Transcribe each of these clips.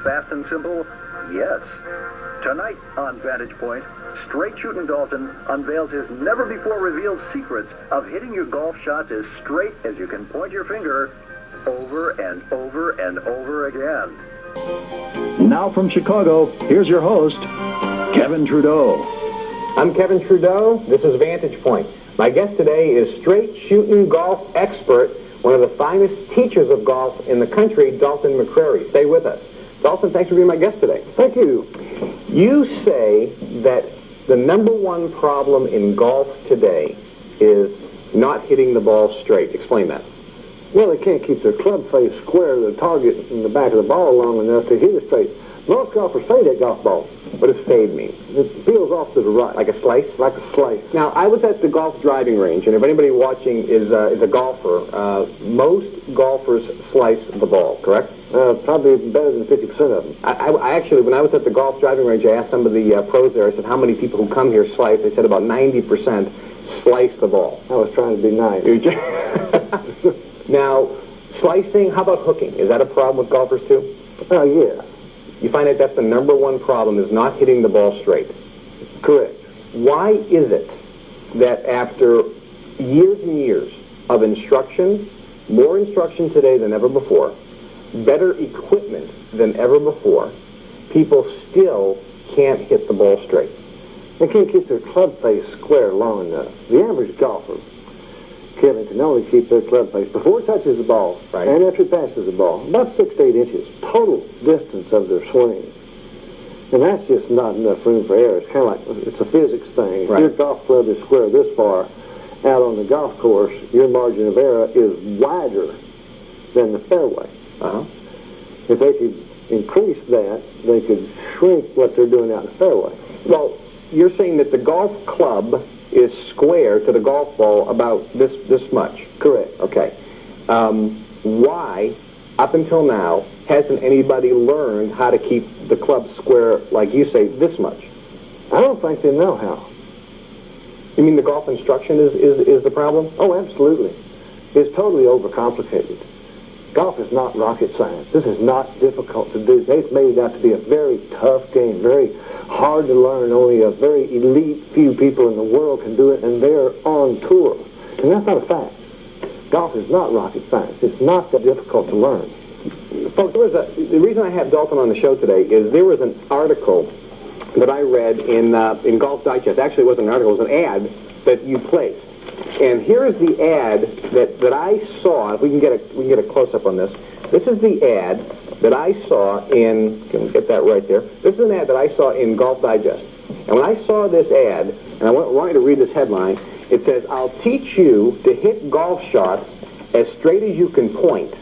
fast and simple? Yes. Tonight on Vantage Point, Straight Shooting Dalton unveils his never-before-revealed secrets of hitting your golf shots as straight as you can point your finger over and over and over again. Now from Chicago, here's your host, Kevin Trudeau. I'm Kevin Trudeau. This is Vantage Point. My guest today is straight shooting golf expert, one of the finest teachers of golf in the country, Dalton McCrary. Stay with us. Dalton, thanks for being my guest today. Thank you. You say that the number one problem in golf today is not hitting the ball straight. Explain that. Well, they can't keep their club face square to the target in the back of the ball long enough to hit it straight. Most golfers fade that golf ball. What does fade mean? It peels off to the right. Like a slice? Like a slice. Now, I was at the golf driving range, and if anybody watching is a golfer, most golfers slice the ball, correct? Probably better than 50% of them. I actually, when I was at the golf driving range, I asked some of the pros there, I said, how many people who come here slice? They said about 90% slice the ball. I was trying to be nice. Now, slicing, how about hooking? Is that a problem with golfers too? Yeah. You find that that's the number one problem, is not hitting the ball straight. Correct. Why is it that after years and years of instruction, more instruction today than ever before, better equipment than ever before, people still can't hit the ball straight? They can't keep their club face square long enough. The average golfer, Kevin, can only keep their club face before it touches the ball, right, and after it passes the ball, about 6 to 8 inches total distance of their swing. And that's just not enough room for error. It's kind of like, it's a physics thing. Right. If your golf club is square this far out on the golf course, your margin of error is wider than the fairway. Uh-huh. If they could increase that, they could shrink what they're doing out in the fairway. Well, you're saying that the golf club is square to the golf ball about this much. Correct. Okay. Why, up until now, hasn't anybody learned how to keep the club square, like you say, this much? I don't think they know how. You mean the golf instruction is the problem? Oh, absolutely. It's totally overcomplicated. Golf is not rocket science. This is not difficult to do. They've made it out to be a very tough game, very hard to learn. Only a very elite few people in the world can do it, and they're on tour. And that's not a fact. Golf is not rocket science. It's not that difficult to learn. Folks, the reason I have Dalton on the show today is there was an article that I read in Golf Digest. Actually, it wasn't an article. It was an ad that you placed. And here is the ad that I saw. If we can get a close-up on this. This is the ad that I saw in, can we get that right there? This is an ad that I saw in Golf Digest. And when I saw this ad, and I want you to read this headline, it says, "I'll teach you to hit golf shots as straight as you can point,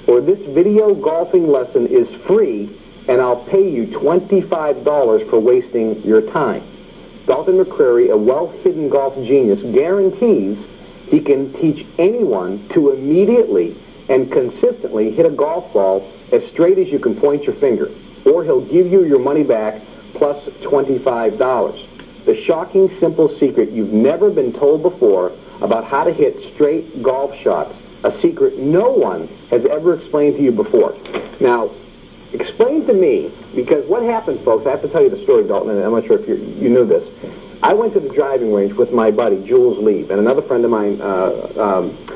or this video golfing lesson is free, and I'll pay you $25 for wasting your time." Dalton McCrary, a well-hidden golf genius, guarantees he can teach anyone to immediately and consistently hit a golf ball as straight as you can point your finger, or he'll give you your money back plus $25. The shocking, simple secret you've never been told before about how to hit straight golf shots, a secret no one has ever explained to you before. Now, explain to me, because what happened, folks, I have to tell you the story, Dalton, and I'm not sure if you knew this. I went to the driving range with my buddy, Jules Lieb, and another friend of mine,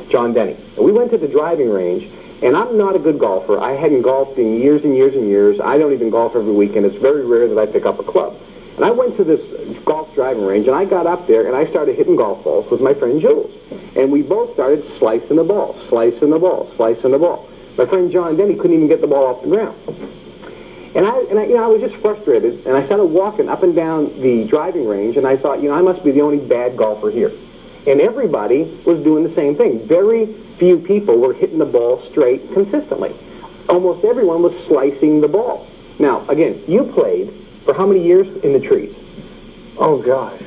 John Denny. And we went to the driving range, and I'm not a good golfer. I hadn't golfed in years and years and years. I don't even golf every weekend. It's very rare that I pick up a club. And I went to this golf driving range, and I got up there, and I started hitting golf balls with my friend Jules. And we both started slicing the ball, slicing the ball, slicing the ball. My friend John Denny couldn't even get the ball off the ground. And I was just frustrated, and I started walking up and down the driving range, and I thought, I must be the only bad golfer here. And everybody was doing the same thing. Very few people were hitting the ball straight consistently. Almost everyone was slicing the ball. Now, again, you played for how many years in the trees? Oh, gosh.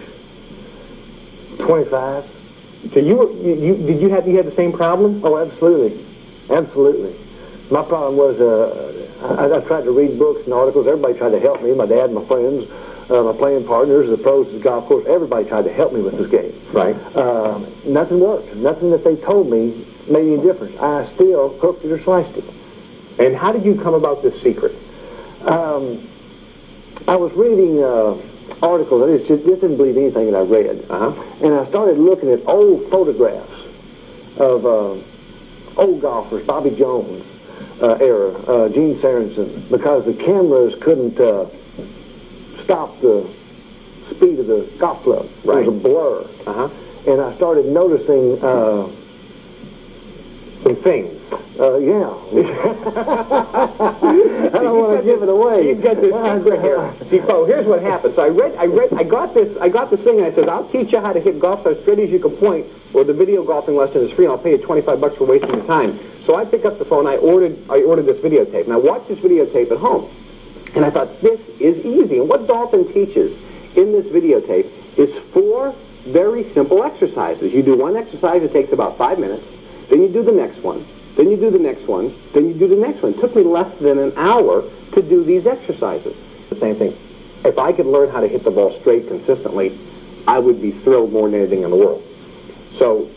25. So you had the same problem? Oh, absolutely. Absolutely. My problem was I tried to read books and articles. Everybody tried to help me. My dad, my friends, my playing partners, the pros of the golf course. Everybody tried to help me with this game. Right. Nothing worked. Nothing that they told me made any difference. I still hooked it or sliced it. And how did you come about this secret? I was reading articles. I just didn't believe anything that I read. And I started looking at old photographs of old golfers, Bobby Jones era, Gene Sorensen, because the cameras couldn't stop the speed of the golf club. Right. It was a blur. And I started noticing some things. Yeah. I don't want to give it away. You've got this secret here. See, Bo, here's what happened. So I got this thing, and I said, I'll teach you how to hit golf as straight as you can point, or the video golfing lesson is free, and I'll pay you $25 for wasting your time. So I picked up the phone, I ordered this videotape, and I watched this videotape at home. And I thought, this is easy. And what Dalton teaches in this videotape is 4 very simple exercises. You do one exercise, it takes about 5 minutes. Then you do the next one. Then you do the next one. Then you do the next one. It took me less than an hour to do these exercises. The same thing. If I could learn how to hit the ball straight consistently, I would be thrilled more than anything in the world. So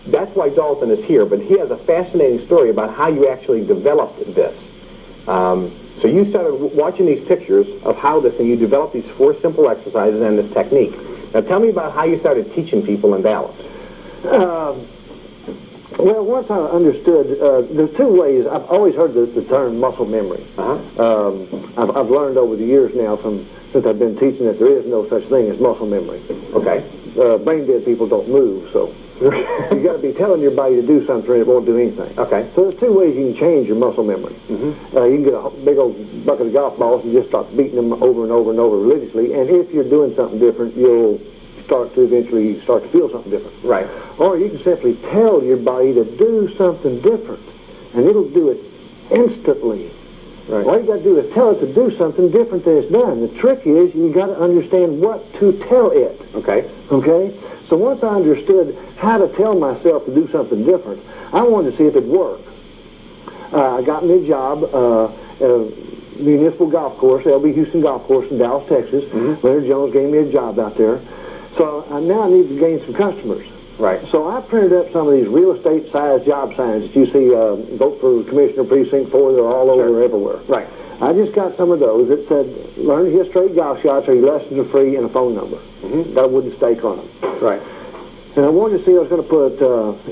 that's why Dalton is here, but he has a fascinating story about how you actually developed this. So you started watching these pictures of how this, and you developed these 4 simple exercises and this technique. Now tell me about how you started teaching people in Dallas. Well, once I understood, there's 2 ways. I've always heard the term muscle memory. I've learned over the years now, since I've been teaching, that there is no such thing as muscle memory. Okay. Brain dead people don't move, so you got to be telling your body to do something, and it won't do anything. Okay. So there's 2 ways you can change your muscle memory. You can get a big old bucket of golf balls and just start beating them over and over and over religiously, and if you're doing something different, you'll start to eventually start to feel something different. Right. Or you can simply tell your body to do something different, and it'll do it instantly. Right. All you got to do is tell it to do something different than it's done. The trick is you got to understand what to tell it. Okay. Okay? So once I understood how to tell myself to do something different, I wanted to see if it'd work. I got me a job at a municipal golf course, LB Houston Golf Course in Dallas, Texas. Leonard Jones gave me a job out there. So now I need to gain some customers. Right. So I printed up some of these real estate-sized job signs that you see, vote for Commissioner Precinct 4, they're all over everywhere. Right. I just got some of those that said, learn to hit straight golf shots, or your lessons are free, and a phone number. Got a wooden stake on them. Right. And I wanted to see, I was going to put,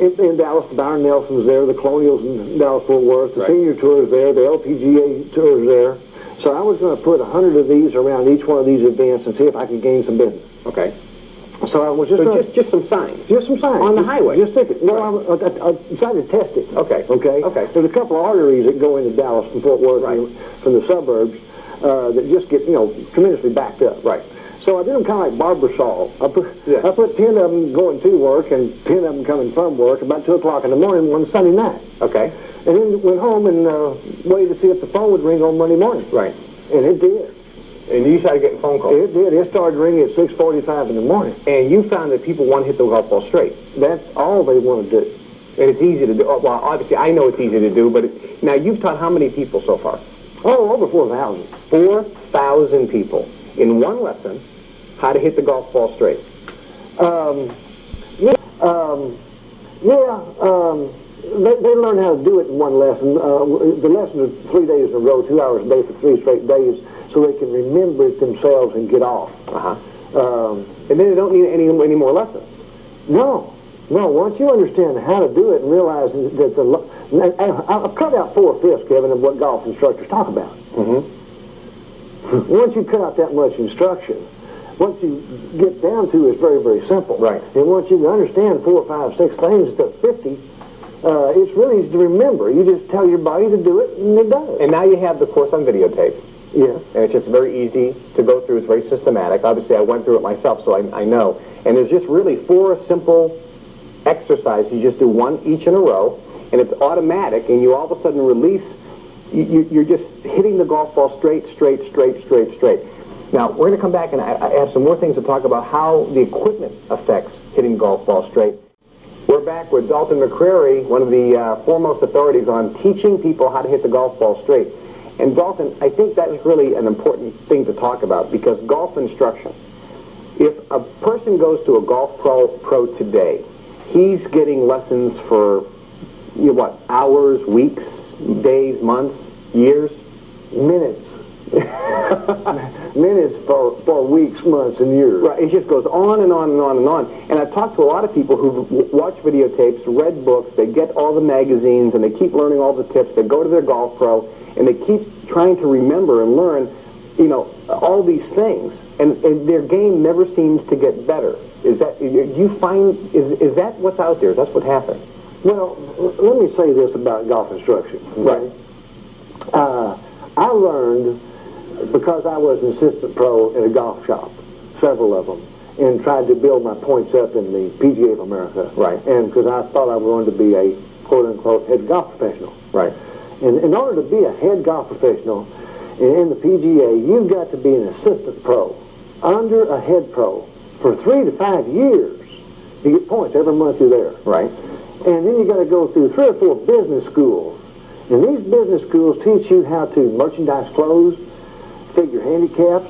in Dallas, the Byron Nelson's there, the Colonials in Dallas-Fort Worth, the Senior Tour's there, the LPGA Tour's there. So I was going to put 100 of these around each one of these events and see if I could gain some business. Okay. So I was just just some signs. Just some signs. On the highway. Just think it. No, I decided to test it. Okay. Okay? Okay. There's a couple of arteries that go into Dallas from Fort Worth, from the suburbs, that just get, tremendously backed up. Right. So I did them kind of like barber saw. I put 10 of them going to work and 10 of them coming from work about 2 o'clock in the morning one Sunday night. Okay. And then went home and waited to see if the phone would ring on Monday morning. Right. And it did. And you started getting phone calls. It did. It started ringing at 6:45 in the morning. And you found that people want to hit the golf ball straight. That's all they want to do. And it's easy to do. Well, obviously, I know it's easy to do, but now you've taught how many people so far? Oh, over 4,000. 4,000 people in one lesson how to hit the golf ball straight. They learn how to do it in one lesson. The lessons are 3 days in a row, 2 hours a day for 3 straight days, so they can remember it themselves and get off. And then they don't need any more lessons. No. Once you understand how to do it and realize that I've cut out 4/5, Kevin, of what golf instructors talk about. Once you cut out that much instruction, what you get down to is very, very simple. Right. And once you understand 4, 5, 6 things to 50, it's really easy to remember. You just tell your body to do it, and it does. And now you have the course on videotape. Yes. And it's just very easy to go through. It's very systematic. Obviously, I went through it myself, so I know. And there's just really 4 simple exercises. You just do one each in a row, and it's automatic, and you all of a sudden release. You're just hitting the golf ball straight. Now, we're going to come back, and I have some more things to talk about how the equipment affects hitting golf ball straight. We're back with Dalton McCrary, one of the foremost authorities on teaching people how to hit the golf ball straight. And Dalton, I think that is really an important thing to talk about, because golf instruction, if a person goes to a golf pro today, he's getting lessons for, hours, weeks, days, months, years? Minutes. minutes for weeks, months, and years. Right, it just goes on and on and on and on. And I've talked to a lot of people who've watched videotapes, read books, they get all the magazines, and they keep learning all the tips. They go to their golf pro, and they keep trying to remember and learn, all these things. And their game never seems to get better. Is that, do you find, is that what's out there? That's what happens? Well, let me say this about golf instruction. Okay? Right. I learned, because I was an assistant pro at a golf shop, several of them, and tried to build my points up in the PGA of America. Right. And because I thought I was going to be a quote-unquote head golf professional. Right. And in order to be a head golf professional in the PGA, you've got to be an assistant pro under a head pro for 3 to 5 years. You get points every month you're there. Right. And then you got to go through 3 or 4 business schools. And these business schools teach you how to merchandise clothes, figure handicaps,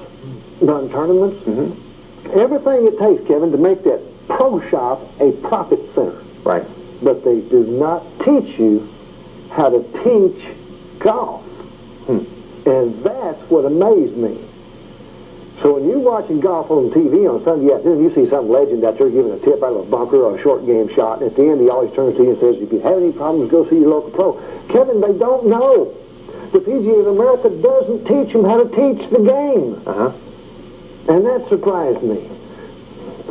run tournaments. Mm-hmm. Everything it takes, Kevin, to make that pro shop a profit center. Right. But they do not teach you how to teach golf. And that's what amazed me. So when you're watching golf on TV on Sunday afternoon, you see some legend out there giving a tip out of a bunker or a short game shot, and at the end he always turns to you and says, if you have any problems, go see your local pro. Kevin, they don't know. The PGA of America doesn't teach them how to teach the game. Uh-huh. And that surprised me.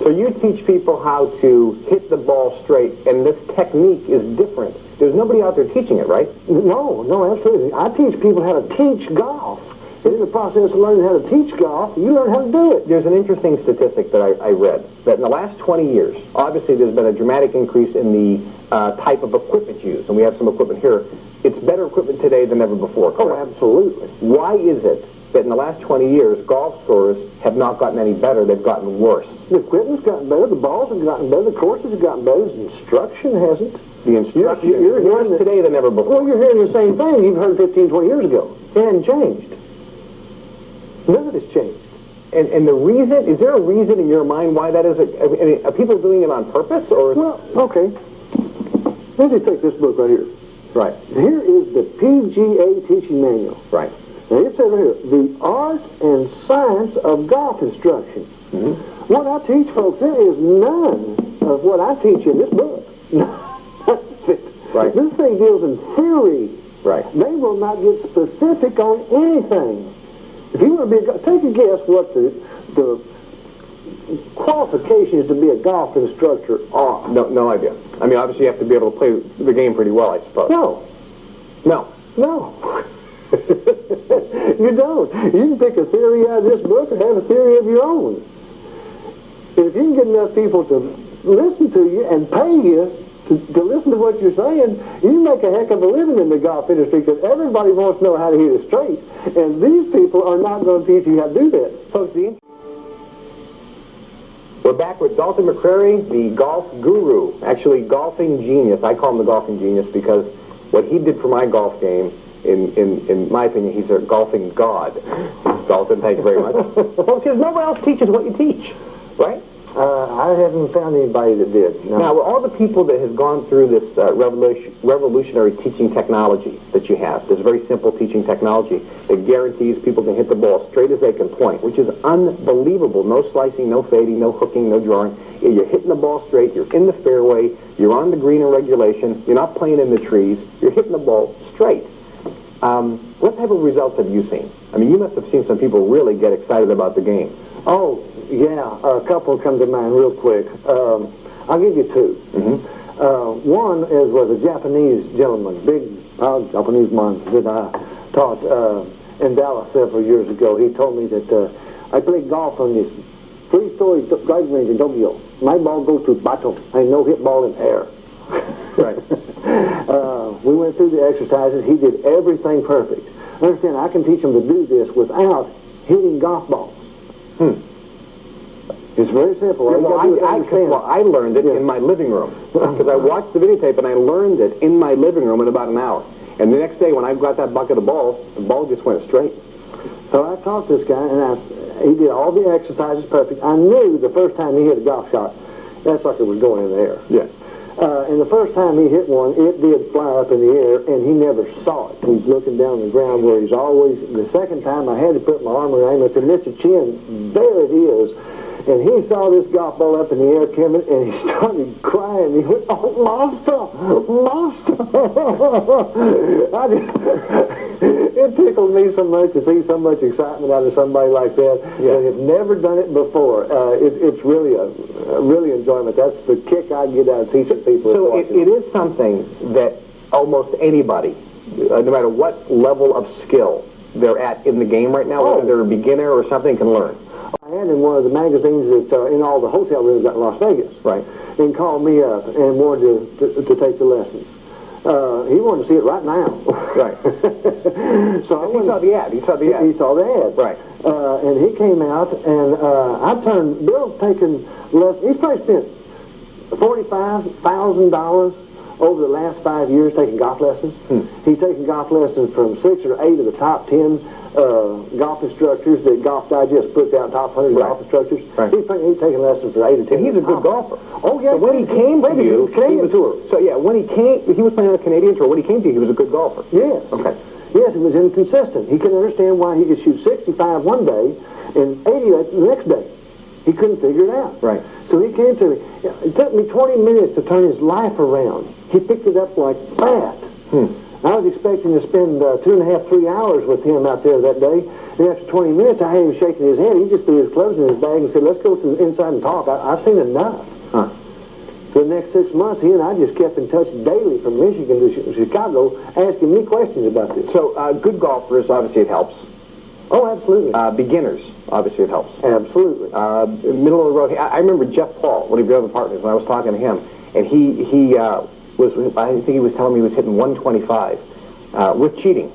So you teach people how to hit the ball straight, and this technique is different. There's nobody out there teaching it, right? No, absolutely. I teach people how to teach golf. And in the process of learning how to teach golf, you learn how to do it. There's an interesting statistic that I read, that in the last 20 years, obviously there's been a dramatic increase in the type of equipment used, and we have some equipment here. It's better equipment today than ever before, correct? Oh, absolutely. Why is it that in the last 20 years, golf scores have not gotten any better, they've gotten worse? The equipment's gotten better, the balls have gotten better, the courses have gotten better, the instruction hasn't. The instruction You're hearing worse today than ever before. Well, you're hearing the same thing you've heard 15, 20 years ago. It hadn't changed. None of it's changed. And the reason, is there a reason in your mind why that is? Are people doing it on purpose, or? Well, okay. Let me take this book right here. Right. Here is the PGA teaching manual. Right. Now, it says right here, the art and science of golf instruction. Mm-hmm. What I teach, folks, there is none of what I teach in this book. Right. This thing deals in theory. Right. They will not get specific on anything. If you want to be take a guess what the qualifications to be a golf instructor are. No idea. I mean, obviously you have to be able to play the game pretty well, I suppose. No. You don't. You can pick a theory out of this book or have a theory of your own. And if you can get enough people to listen to you and pay you to listen to what you're saying, you make a heck of a living in the golf industry, because everybody wants to know how to hit it straight. And these people are not going to teach you how to do that. Folks, we're back with Dalton McCrary, the golf guru, actually golfing genius. I call him the golfing genius because what he did for my golf game, in my opinion, he's a golfing god. Dalton, thank you very much. Well, because no one else teaches what you teach, right? I haven't found anybody that did. No. Now, all the people that have gone through this revolutionary teaching technology that you have, this very simple teaching technology that guarantees people can hit the ball straight as they can point, which is unbelievable. No slicing, no fading, no hooking, no drawing. You're hitting the ball straight. You're in the fairway. You're on the green in regulation. You're not playing in the trees. You're hitting the ball straight. What type of results have you seen? I mean, you must have seen some people really get excited about the game. Oh, yeah, a couple come to mind real quick. I'll give you two. Mm-hmm. One was a Japanese gentleman, big, proud Japanese man that I taught in Dallas several years ago. He told me that I played golf on this 3-story driving range in Tokyo. My ball goes to bottom. I no hit ball in air. Right. We went through the exercises. He did everything perfect. Understand, I can teach him to do this without hitting golf balls. It's very simple. Yeah, I learned it in my living room because I watched the videotape and I learned it in my living room in about an hour. And the next day when I got that bucket of balls, the ball just went straight. So I taught this guy, and he did all the exercises perfect. I knew the first time he hit a golf shot, that sucker was going in the air. Yeah. And the first time he hit one, it did fly up in the air, and he never saw it. He's looking down the ground where he's always. The second time, I had to put my arm around him. I said, Mr. Chin, there it is. And he saw this golf ball up in the air, Kevin, and he started crying. He went, "Oh, monster! It tickled me so much to see so much excitement out of somebody like that. Yeah. And have never done it before. It's really really enjoyment. That's the kick I get out of teaching people. So it is something that almost anybody, no matter what level of skill they're at in the game right now, whether they're a beginner or something, can learn. I had in one of the magazines that's in all the hotel rooms at Las Vegas. Right. And called me up and wanted to take the lessons. He wanted to see it right now. Right. So he saw the ad. He saw the ad. He saw the ad. Right. And he came out, and I turned. Bill's taken lessons. He's probably spent $45,000 over the last 5 years taking golf lessons. He's taken golf lessons from 6 or 8 of the top 10 golf instructors that Golf Digest puts out, top 100 golf instructors. Right. He's taking lessons for 8 or 10. And he's a good golfer. Oh, yeah. So when he came to you, Canadian tour. So, yeah, when he came, he was playing on the Canadian tour. When he came to you, he was a good golfer. Yes. Okay. Yes, he was inconsistent. He couldn't understand why he could shoot 65 one day and 80 the next day. He couldn't figure it out. Right. So he came to me. It took me 20 minutes to turn his life around. He picked it up like that. I was expecting to spend 2.5, 3 hours with him out there that day. And after 20 minutes, I had him shaking his head. He just threw his clothes in his bag and said, "Let's go to the inside and talk. I've seen enough." For the next 6 months, he and I just kept in touch daily from Michigan to Chicago, asking me questions about this. So good golfers, obviously it helps. Oh, absolutely. Beginners, obviously it helps. Absolutely. Middle of the road. I remember Jeff Paul, one of your other partners, when I was talking to him, and he was, I think he was telling me he was hitting 125 with cheating.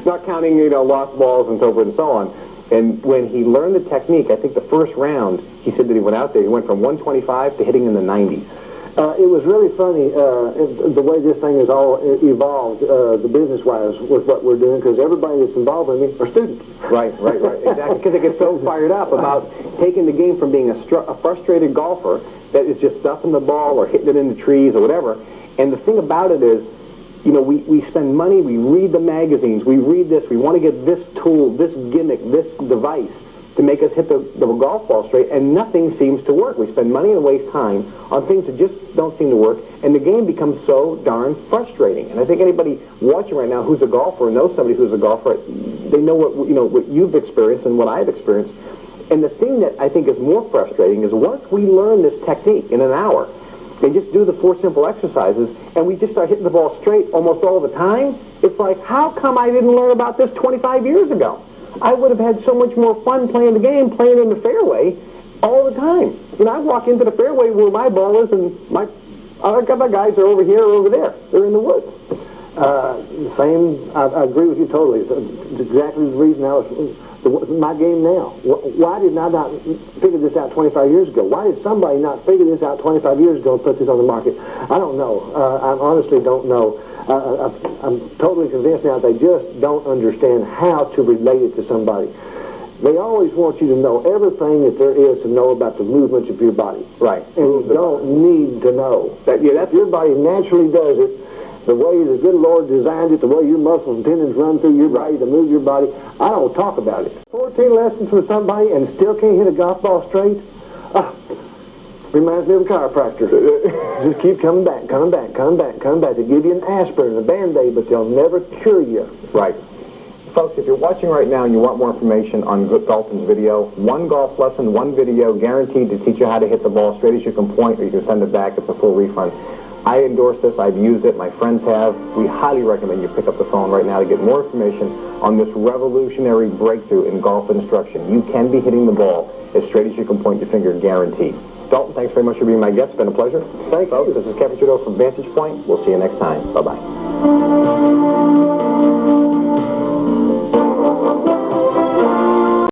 not counting, lost balls and so forth and so on. And when he learned the technique, I think the first round, he said that he went out there, he went from 125 to hitting in the 90s. It was really funny, the way this thing has all evolved, the business-wise, with what we're doing, because everybody that's involved in it are students. Right, exactly, because they get so fired up about taking the game from being a frustrated golfer that is just stuffing the ball or hitting it in the trees or whatever. And the thing about it is, we spend money, we read the magazines, we read this, we want to get this tool, this gimmick, this device to make us hit the golf ball straight, and nothing seems to work. We spend money and waste time on things that just don't seem to work, and the game becomes so darn frustrating. And I think anybody watching right now who's a golfer, knows somebody who's a golfer, they know what you've experienced and what I've experienced. And the thing that I think is more frustrating is once we learn this technique in an hour, they just do the 4 simple exercises, and we just start hitting the ball straight almost all the time. It's like, how come I didn't learn about this 25 years ago? I would have had so much more fun playing the game, playing in the fairway all the time. I walk into the fairway where my ball is, and my other guys are over here or over there. They're in the woods. I agree with you totally. It's exactly the reason I was my game now. Why did I not figure this out 25 years ago? Why did somebody not figure this out 25 years ago and put this on the market? I don't know. I honestly don't know. I'm totally convinced now they just don't understand how to relate it to somebody. They always want you to know everything that there is to know about the movements of your body. Right. And you don't need to know. If your body naturally does it, the way the good Lord designed it, the way your muscles and tendons run through your body to move your body, I don't talk about it. 14 lessons with somebody and still can't hit a golf ball straight? Reminds me of a chiropractor. Just keep coming back. They give you an aspirin, a Band-Aid, but they'll never cure you. Right. Folks, if you're watching right now and you want more information on Dalton's video, 1 golf lesson, 1 video, guaranteed to teach you how to hit the ball straight as you can point, or you can send it back. It's a full refund. I endorse this. I've used it. My friends have. We highly recommend you pick up the phone right now to get more information on this revolutionary breakthrough in golf instruction. You can be hitting the ball as straight as you can point your finger, guaranteed. Dalton, thanks very much for being my guest. It's been a pleasure. Thank you. This is Kevin Trudeau from Vantage Point. We'll see you next time. Bye-bye.